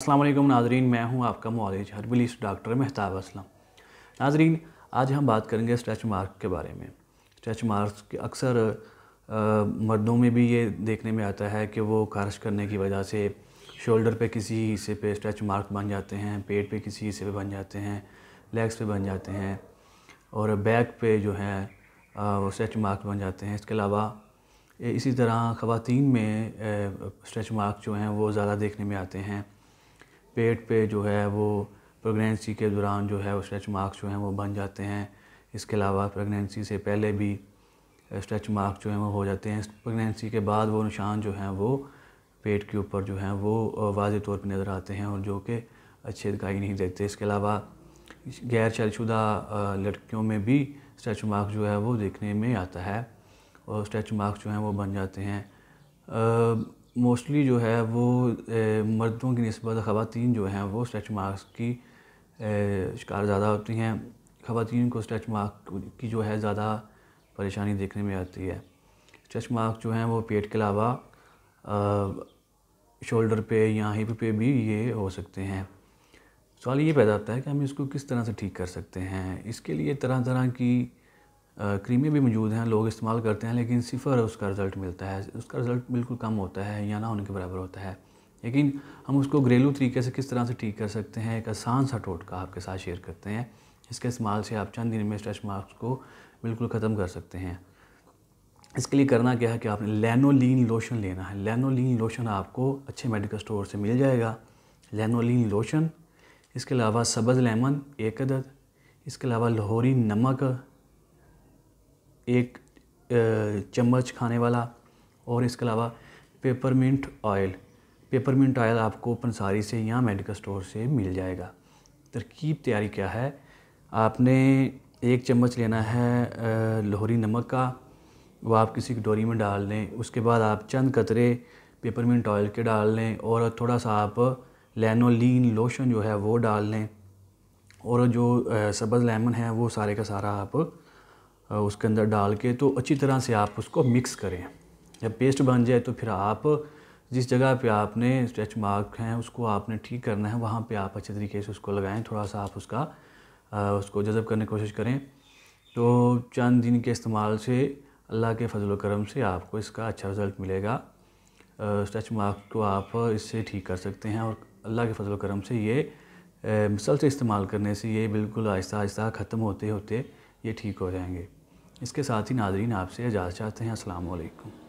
अस्सलाम वालेकुम नाज़रीन, मैं हूं आपका मुआलिज हर्बलिस्ट डॉक्टर मेहताब असलम। नाज़रीन, आज हम बात करेंगे स्ट्रेच मार्क के बारे में। स्ट्रेच मार्क्स के अक्सर मर्दों में भी ये देखने में आता है कि वो ख़ारिश करने की वजह से शोल्डर पे किसी हिस्से पे स्ट्रेच मार्क बन जाते हैं, पेट पे किसी हिस्से पे बन जाते हैं, लेग्स पे बन जाते हैं और बैक पे जो है वो स्ट्रेच मार्क बन जाते हैं। इसके अलावा इसी तरह ख़वातीन में स्ट्रेच मार्क जो हैं वो ज़्यादा देखने में आते हैं। पेट पे जो है वो प्रेगनेंसी के दौरान जो है वो स्ट्रेच मार्क्स जो हैं वो बन जाते हैं। इसके अलावा प्रेगनेंसी से पहले भी स्ट्रेच मार्क्स जो हैं वो हो जाते हैं। प्रेगनेंसी के बाद वो निशान जो हैं वो पेट के ऊपर जो हैं वो वाज़ेह तौर पे नज़र आते हैं और जो कि अच्छे दिखाई नहीं देते। इसके अलावा गैर शादीशुदा लड़कियों में भी स्ट्रेच मार्क जो है वो देखने में आता है और स्ट्रेच मार्क्स जो हैं वो बन जाते हैं। मोस्टली जो है वो मर्दों की निस्बत ख़वातीन जो हैं वो स्ट्रेच मार्क्स की शिकार ज़्यादा होती हैं। ख़वातीन को स्ट्रेच मार्क की जो है ज़्यादा परेशानी देखने में आती है। स्ट्रेच मार्क जो हैं वो पेट के अलावा शोल्डर पे या हिप पे भी ये हो सकते हैं। सवाल ये पैदा होता है कि हम इसको किस तरह से ठीक कर सकते हैं। इसके लिए तरह तरह की क्रीमें भी मौजूद हैं, लोग इस्तेमाल करते हैं, लेकिन सिफ़र उसका रिज़ल्ट मिलता है। उसका रिज़ल्ट बिल्कुल कम होता है या ना होने के बराबर होता है। लेकिन हम उसको घरेलू तरीके से किस तरह से ठीक कर सकते हैं, एक आसान सा टोटका आपके साथ शेयर करते हैं। इसके इस्तेमाल से आप चंद दिन में स्ट्रेच मार्क्स को बिल्कुल ख़त्म कर सकते हैं। इसके लिए करना क्या है कि आपने लैनोलीन लोशन लेना है। लैनोलीन लोशन आपको अच्छे मेडिकल स्टोर से मिल जाएगा। लैनोलीन लोशन, इसके अलावा सब्ज़ लेमन 1 अदद, इसके अलावा लाहौरी नमक 1 चम्मच खाने वाला, और इसके अलावा पेपरमिंट ऑयल। पेपरमिंट ऑयल आपको पंसारी से या मेडिकल स्टोर से मिल जाएगा। तरकीब तैयारी क्या है, आपने 1 चम्मच लेना है लाहौरी नमक का, वो आप किसी कटोरी में डाल लें। उसके बाद आप चंद कतरे पेपरमिंट ऑयल के डाल लें और थोड़ा सा आप लैनोलीन लोशन जो है वो डाल लें, और जो सब्ज़ लेमन है वो सारे का सारा आप उसके अंदर डाल के तो अच्छी तरह से आप उसको मिक्स करें। जब पेस्ट बन जाए तो फिर आप जिस जगह पे आपने स्ट्रेच मार्क हैं उसको आपने ठीक करना है, वहाँ पे आप अच्छे तरीके से उसको लगाएं। थोड़ा सा आप उसको जज़ब करने की कोशिश करें। तो चंद दिन के इस्तेमाल से अल्लाह के फजल व करम से आपको इसका अच्छा रिज़ल्ट मिलेगा। स्ट्रेच मार्क को आप इससे ठीक कर सकते हैं और अल्लाह के फजल व करम से ये मुसलसल इस्तेमाल करने से ये बिल्कुल आहिस्ता आहिस्ता ख़त्म होते होते ये ठीक हो जाएंगे। इसके साथ ही नाज़रीन आपसे इजाज़त चाहते हैं। अस्सलाम वालेकुम।